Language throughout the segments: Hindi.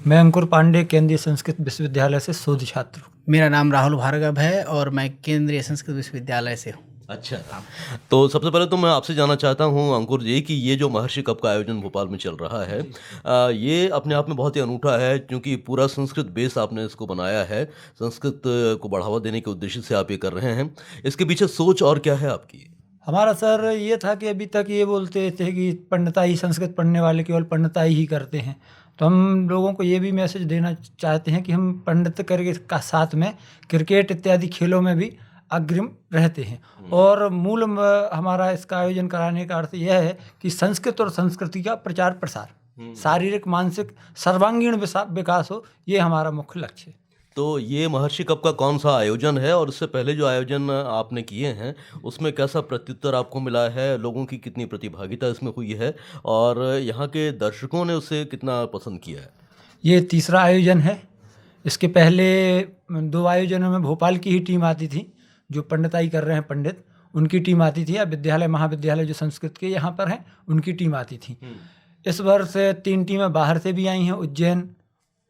मैं अंकुर पांडे, केंद्रीय संस्कृत विश्वविद्यालय से शोध छात्र हूँ। मेरा नाम राहुल भार्गव है और मैं केंद्रीय संस्कृत विश्वविद्यालय से हूँ। अच्छा, तो सबसे पहले तो मैं आपसे जानना चाहता हूँ अंकुर जी कि ये जो महर्षि कप का आयोजन भोपाल में चल रहा है, ये अपने आप में बहुत ही अनूठा है क्योंकि पूरा संस्कृत बेस आपने इसको बनाया है। संस्कृत को बढ़ावा देने के उद्देश्य से आप ये कर रहे हैं। इसके पीछे सोच और क्या है आपकी? हमारा सर ये था कि अभी तक ये बोलते थे कि पंडिताई, संस्कृत पढ़ने वाले केवल पंडिताई ही करते हैं। तो हम लोगों को ये भी मैसेज देना चाहते हैं कि हम पंडित करके का साथ में क्रिकेट इत्यादि खेलों में भी अग्रिम रहते हैं। और मूल हमारा इसका आयोजन कराने का अर्थ यह है कि संस्कृत और संस्कृति का प्रचार प्रसार, शारीरिक मानसिक सर्वांगीण विकास हो, ये हमारा मुख्य लक्ष्य है। तो ये महर्षि कप का कौन सा आयोजन है और इससे पहले जो आयोजन आपने किए हैं उसमें कैसा प्रत्युत्तर आपको मिला है? लोगों की कितनी प्रतिभागिता इसमें हुई है और यहाँ के दर्शकों ने उसे कितना पसंद किया है? ये तीसरा आयोजन है। इसके पहले 2 आयोजनों में भोपाल की ही टीम आती थी, जो पंडिताई कर रहे हैं पंडित, उनकी टीम आती थी, या विद्यालय महाविद्यालय जो संस्कृत के यहाँ पर हैं उनकी टीम आती थी। इस वर्ष 3 टीमें बाहर से भी आई हैं, उज्जैन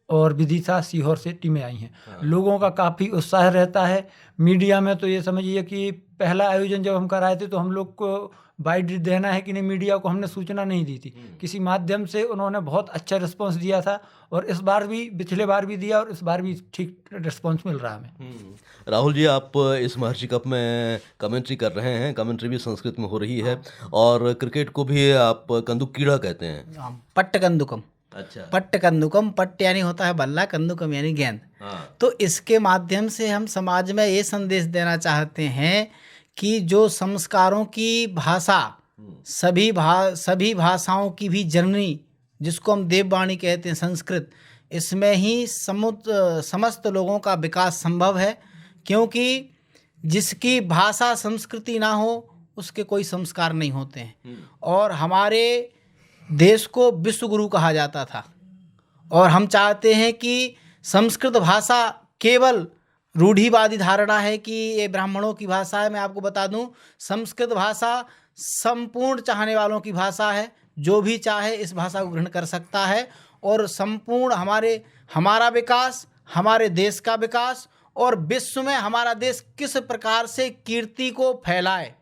और विदिशा, सीहोर से टीमें आई हैं। लोगों का काफ़ी उत्साह रहता है। मीडिया में तो ये समझिए कि पहला आयोजन जब हम कराए थे तो हम लोग को बाइट देना है कि नहीं, मीडिया को हमने सूचना नहीं दी थी। किसी माध्यम से उन्होंने बहुत अच्छा रिस्पांस दिया था और इस बार भी, पिछले बार भी दिया और इस बार भी ठीक रिस्पांस मिल रहा है हमें। राहुल जी, आप इस महर्षि कप में कमेंट्री कर रहे हैं। कमेंट्री भी संस्कृत में हो रही है और क्रिकेट को भी आप कंदुक कीड़ा कहते हैं। पट्ट कंदुकम। अच्छा। पट्ट कंदुकम, पट्ट यानी होता है बल्ला, कंदुकम यानी गेंद। तो इसके माध्यम से हम समाज में ये संदेश देना चाहते हैं कि जो संस्कारों की भाषा, सभी भाषाओं की भी जननी, जिसको हम देववाणी कहते हैं संस्कृत, इसमें ही समस्त लोगों का विकास संभव है। क्योंकि जिसकी भाषा संस्कृति ना हो उसके कोई संस्कार नहीं होते हैं। और हमारे देश को विश्व गुरु कहा जाता था और हम चाहते हैं कि संस्कृत भाषा केवल रूढ़िवादी धारणा है कि ये ब्राह्मणों की भाषा है। मैं आपको बता दूं, संस्कृत भाषा संपूर्ण चाहने वालों की भाषा है। जो भी चाहे इस भाषा को ग्रहण कर सकता है और संपूर्ण हमारा विकास, हमारे देश का विकास और विश्व में हमारा देश किस प्रकार से कीर्ति को फैलाए,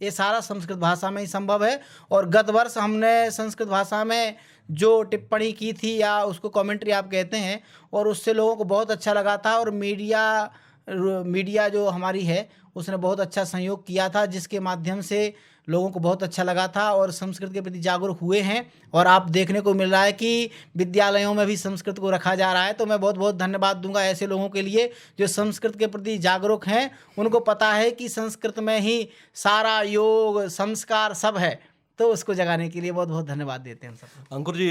ये सारा संस्कृत भाषा में ही संभव है। और गत वर्ष हमने संस्कृत भाषा में जो टिप्पणी की थी, या उसको कमेंट्री आप कहते हैं, और उससे लोगों को बहुत अच्छा लगा था। और मीडिया जो हमारी है उसने बहुत अच्छा सहयोग किया था, जिसके माध्यम से लोगों को बहुत अच्छा लगा था और संस्कृत के प्रति जागरूक हुए हैं। और आप देखने को मिल रहा है कि विद्यालयों में भी संस्कृत को रखा जा रहा है। तो मैं बहुत बहुत धन्यवाद दूंगा ऐसे लोगों के लिए जो संस्कृत के प्रति जागरूक हैं। उनको पता है कि संस्कृत में ही सारा योग, संस्कार सब है, तो उसको जगाने के लिए बहुत बहुत धन्यवाद देते हैं हम सब। अंकुर जी,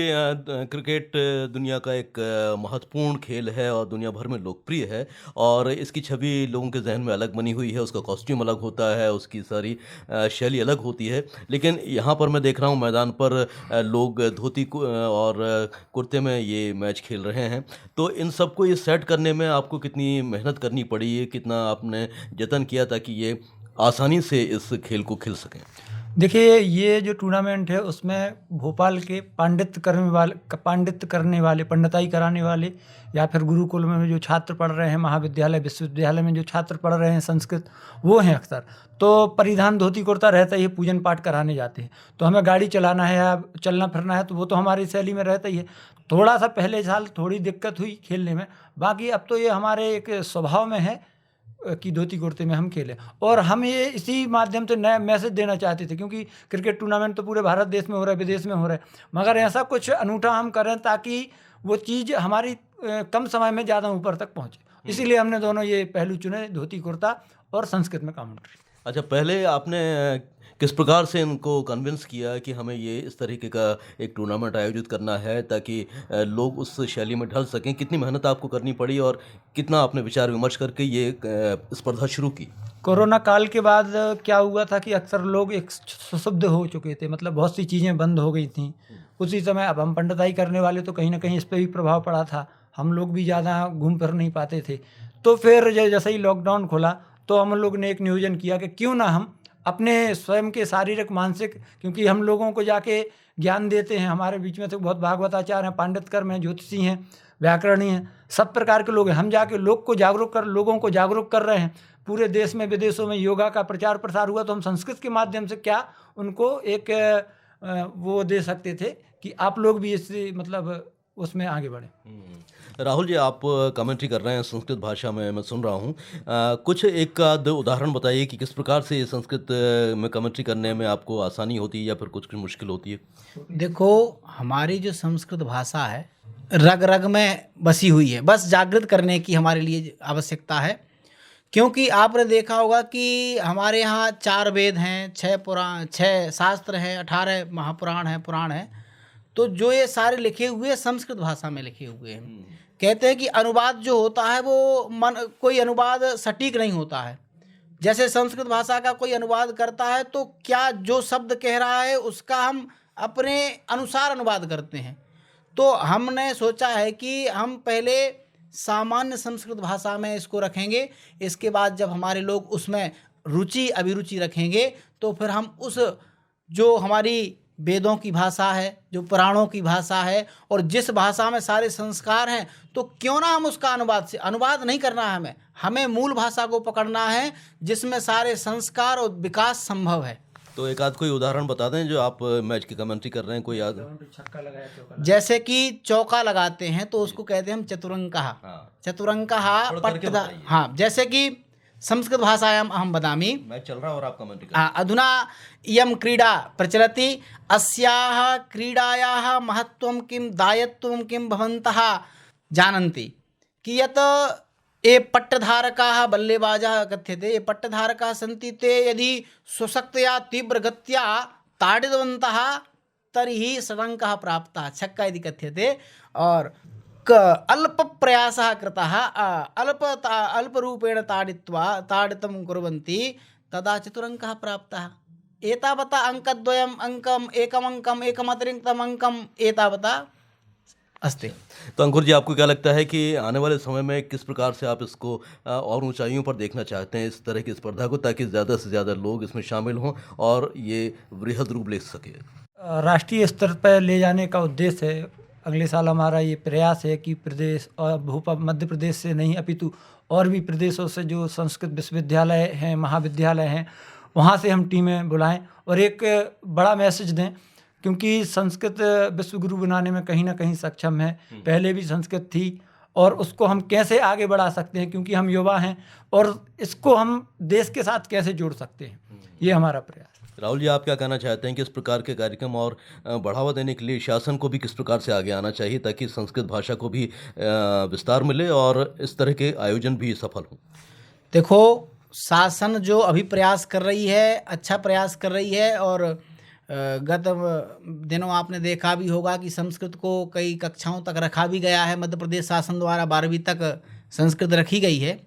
क्रिकेट दुनिया का एक महत्वपूर्ण खेल है और दुनिया भर में लोकप्रिय है और इसकी छवि लोगों के जहन में अलग बनी हुई है। उसका कॉस्ट्यूम अलग होता है, उसकी सारी शैली अलग होती है। लेकिन यहाँ पर मैं देख रहा हूँ मैदान पर लोग धोती और कुर्ते में ये मैच खेल रहे हैं। तो इन सबको ये सेट करने में आपको कितनी मेहनत करनी पड़ी, कितना आपने जतन किया ताकि ये आसानी से इस खेल को खेल सकें? देखिए, ये जो टूर्नामेंट है उसमें भोपाल के पांडित्य करने वाले, पंडिताई कराने वाले, या फिर गुरुकुल में जो छात्र पढ़ रहे हैं, महाविद्यालय विश्वविद्यालय में जो छात्र पढ़ रहे हैं संस्कृत, वो हैं अक्सर। तो परिधान धोती कुर्ता रहता ही है, पूजन पाठ कराने जाते हैं। तो हमें गाड़ी चलाना है या चलना फिरना है तो वो तो हमारी शैली में रहता ही है। थोड़ा सा पहले साल थोड़ी दिक्कत हुई खेलने में, बाकी अब तो ये हमारे एक स्वभाव में है कि धोती कुर्ते में हम खेलें। और हम ये इसी माध्यम से नया मैसेज देना चाहते थे, क्योंकि क्रिकेट टूर्नामेंट तो पूरे भारत देश में हो रहा है, विदेश में हो रहा है, मगर ऐसा कुछ अनूठा हम करें ताकि वो चीज़ हमारी कम समय में ज़्यादा ऊपर तक पहुँचे। इसीलिए हमने दोनों ये पहलू चुने, धोती कुर्ता और संस्कृत में कमेंट्री। अच्छा, पहले आपने किस प्रकार से इनको कन्विंस किया कि हमें ये इस तरीके का एक टूर्नामेंट आयोजित करना है ताकि लोग उस शैली में ढल सकें? कितनी मेहनत आपको करनी पड़ी और कितना आपने विचार विमर्श करके ये स्पर्धा शुरू की? कोरोना काल के बाद क्या हुआ था कि अक्सर लोग एक सुशुद्ध हो चुके थे, मतलब बहुत सी चीज़ें बंद हो गई थीं उसी समय। अब हम पंडिताई करने वाले तो कहीं ना कहीं इस पर भी प्रभाव पड़ा था, हम लोग भी ज़्यादा घूम फिर नहीं पाते थे। तो फिर जैसे ही लॉकडाउन खुला तो हम लोग ने एक नियोजन किया कि क्यों ना हम अपने स्वयं के शारीरिक मानसिक, क्योंकि हम लोगों को जाके ज्ञान देते हैं, हमारे बीच में तो बहुत भागवताचार्य हैं, पांडितकर में ज्योतिषी हैं, व्याकरणीय हैं, सब प्रकार के लोग हैं। हम जाके लोगों को जागरूक कर रहे हैं। पूरे देश में विदेशों में योगा का प्रचार प्रसार हुआ, तो हम संस्कृत के माध्यम से क्या उनको एक वो दे सकते थे कि आप लोग भी इससे मतलब उसमें आगे बढ़ें। राहुल जी, आप कमेंट्री कर रहे हैं संस्कृत भाषा में, मैं सुन रहा हूँ। कुछ एक आध उदाहरण बताइए कि किस प्रकार से संस्कृत में कमेंट्री करने में आपको आसानी होती है या फिर कुछ मुश्किल होती है? देखो, हमारी जो संस्कृत भाषा है रग रग में बसी हुई है, बस जागृत करने की हमारे लिए आवश्यकता है। क्योंकि आपने देखा होगा कि हमारे यहाँ 4 वेद हैं, 6 शास्त्र हैं, 18 महापुराण हैं, पुराण हैं। तो जो ये सारे लिखे हुए संस्कृत भाषा में लिखे हुए हैं। कहते हैं कि अनुवाद जो होता है वो कोई अनुवाद सटीक नहीं होता है। जैसे संस्कृत भाषा का कोई अनुवाद करता है तो क्या जो शब्द कह रहा है उसका हम अपने अनुसार अनुवाद करते हैं। तो हमने सोचा है कि हम पहले सामान्य संस्कृत भाषा में इसको रखेंगे, इसके बाद जब हमारे लोग उसमें रुचि अभिरुचि रखेंगे तो फिर हम उस जो हमारी वेदों की भाषा है, जो पुराणों की भाषा है और जिस भाषा में सारे संस्कार हैं, तो क्यों ना हम उसका अनुवाद नहीं करना है। हमें मूल भाषा को पकड़ना है जिसमें सारे संस्कार और विकास संभव है। तो एक आध कोई उदाहरण बता दें जो आप मैच की कमेंट्री कर रहे हैं, कोई याद? छक्का लगाया, जैसे कि चौका लगाते हैं तो उसको कहते हैं हम चतुरंकः। चतुरंकः पट्टधार। हाँ, जैसे कि संस्कृत भाषायाम् अहं वदामि। मैच चल रहा है और आप कमेंट्री कर। अधुना इयं क्रीडा प्रचलति, अस्याः क्रीडायाः महत्त्वं किं दायत्वं किं भवन्तः जानन्ति कि यत् ये पट्टधारकाः बल्लेबाजाः कथ्यते, ये पट्टधारकाः सन्ति, ते यदि स्वशक्तया तीव्रगत्या ताडितवन्तः तर्हि षडङ्कः प्राप्तः, छक्का इति कथ्यते। और अल्प प्रयासः कृतः, अल्परूपेण ताडितं कुर्वन्ति तदा चतुरङ्कः प्राप्तः। एतावता एकम् अङ्कम् एकमतिरिक्तम् अङ्कम् एतावता अस्ति। तो अंकुर जी, आपको क्या लगता है कि आने वाले समय में किस प्रकार से आप इसको और ऊंचाइयों पर देखना चाहते हैं, इस तरह की स्पर्धा को, ताकि ज़्यादा से ज़्यादा लोग इसमें शामिल हों और ये वृहद रूप ले सके? राष्ट्रीय स्तर पर ले जाने का उद्देश्य है। अगले साल हमारा ये प्रयास है कि प्रदेश और मध्य प्रदेश से नहीं अपितु और भी प्रदेशों से जो संस्कृत विश्वविद्यालय हैं, महाविद्यालय हैं, वहाँ से हम टीमें बुलाएं और एक बड़ा मैसेज दें, क्योंकि संस्कृत विश्वगुरु बनाने में कहीं ना कहीं सक्षम है। पहले भी संस्कृत थी और उसको हम कैसे आगे बढ़ा सकते हैं, क्योंकि हम युवा हैं, और इसको हम देश के साथ कैसे जोड़ सकते हैं, ये हमारा प्रयास। राहुल जी, आप क्या कहना चाहते हैं कि इस प्रकार के कार्यक्रम और बढ़ावा देने के लिए शासन को भी किस प्रकार से आगे आना चाहिए ताकि संस्कृत भाषा को भी विस्तार मिले और इस तरह के आयोजन भी सफल हों? देखो, शासन जो अभी प्रयास कर रही है, अच्छा प्रयास कर रही है। और गत दिनों आपने देखा भी होगा कि संस्कृत को कई कक्षाओं तक रखा भी गया है। मध्य प्रदेश शासन द्वारा 12वीं तक संस्कृत रखी गई है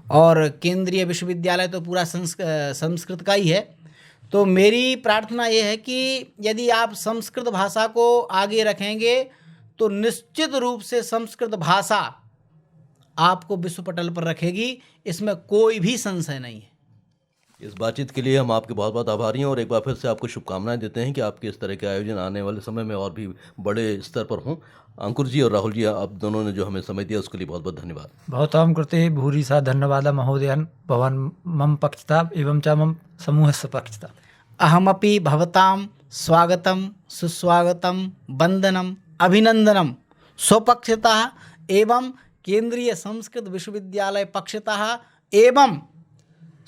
और केंद्रीय विश्वविद्यालय तो पूरा संस्कृत का ही है। तो मेरी प्रार्थना ये है कि यदि आप संस्कृत भाषा को आगे रखेंगे तो निश्चित रूप से संस्कृत भाषा आपको विश्व पटल पर रखेगी, इसमें कोई भी संशय नहीं है। इस बातचीत के लिए हम आपके बहुत बहुत आभारी हैं और एक बार फिर से आपको शुभकामनाएं देते हैं कि आपके इस तरह के आयोजन आने वाले समय में और भी बड़े स्तर पर हों। अंकुर जी और राहुल जी, आप दोनों ने जो हमें समय दिया उसके लिए बहुत बहुत धन्यवाद। भवतां कृते भूरिसा धन्यवाद महोदयन्, भवान् मम पक्षतः एवं च मम समूहस्य पक्षतः। अहमपि भवतां स्वागतं सुस्वागतं वंदनम् अभिनंदनं स्वपक्षतः एवं केंद्रीय संस्कृत विश्वविद्यालय पक्षतः एवं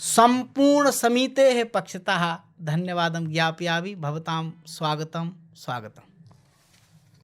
संपूर्ण समितेः पक्षतः धन्यवादं ज्ञापयामि। भवतां स्वागतं स्वागतम्।